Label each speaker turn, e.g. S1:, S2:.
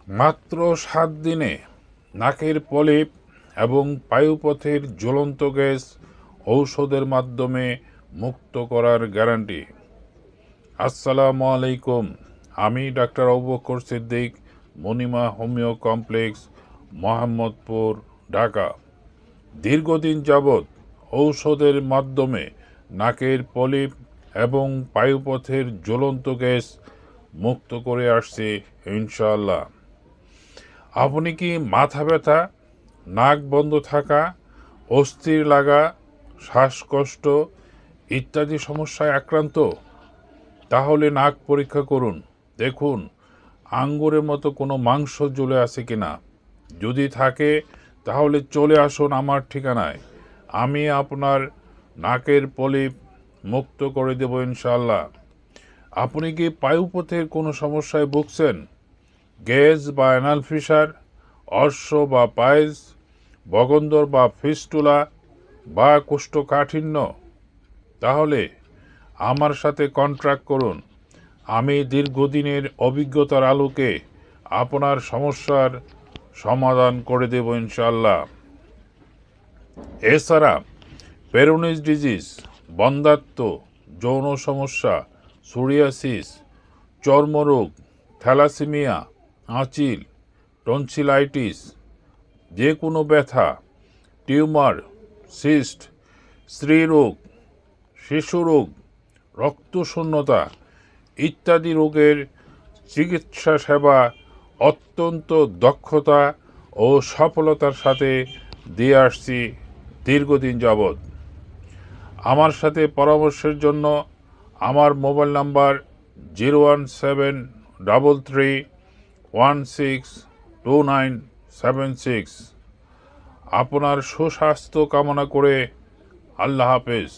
S1: মাত্র 7 দিনে নাকের পলিপ এবং বায়ুপথের জ্বলন্ত গ্যাস ঔষধের মাধ্যমে মুক্ত করার গ্যারান্টি। আসসালামু আলাইকুম, আমি doctor Abu Bakr Siddique, Monima homeo complex, Mohammadpur, Dhaka. দীর্ঘদিন যাবৎ ঔষধের মাধ্যমে নাকের পলিপ এবং বায়ুপথের জ্বলন্ত গ্যাস মুক্ত করে আসছে ইনশাআল্লাহ। আপনি কি মাথা ব্যথা, নাক বন্ধ থাকা, অস্থির লাগা, শ্বাসকষ্ট ইত্যাদি সমস্যায় আক্রান্ত? তাহলে নাক পরীক্ষা করুন, দেখুন আঙ্গুরের মতো কোনো মাংস জ্বলে আছে কিনা। যদি থাকে তাহলে চলে আসুন আমার ঠিকানায়, আমি আপনার নাকের পলিপ মুক্ত করে দেব ইনশাআল্লাহ। আপনি কি বায়ুপথের কোনো সমস্যায় ভুগছেন? গ্যাস বা অ্যানাল ফিসার, অর্শ বা পাইলস, বগন্দর বা ফিস্টুলা বা কোষ্ঠকাঠিন্য? তাহলে আমার সাথে কন্ট্যাক্ট করুন, আমি দীর্ঘদিনের অভিজ্ঞতার আলোকে আপনার সমস্যার সমাধান করে দেব ইনশাআল্লাহ। এছাড়া পেরোনিস ডিজিজ, বন্ধ্যাত্ব, যৌন সমস্যা, সোরিয়াসিস, চর্মরোগ, থ্যালাসেমিয়া, আঁচিল, টনসিলাইটিস, যে কোনো ব্যথা, টিউমার, সিস্ট, স্ত্রীরোগ, শিশুরোগ, রক্তশূন্যতা ইত্যাদি রোগের চিকিৎসা সেবা অত্যন্ত দক্ষতা ও সফলতার সাথে দিয়ে আসছি দীর্ঘদিন যাবৎ। আমার সাথে পরামর্শের জন্য আমার মোবাইল নাম্বার 01733162976। আপনার সুস্বাস্থ্য কামনা করে আল্লাহ হাফেজ।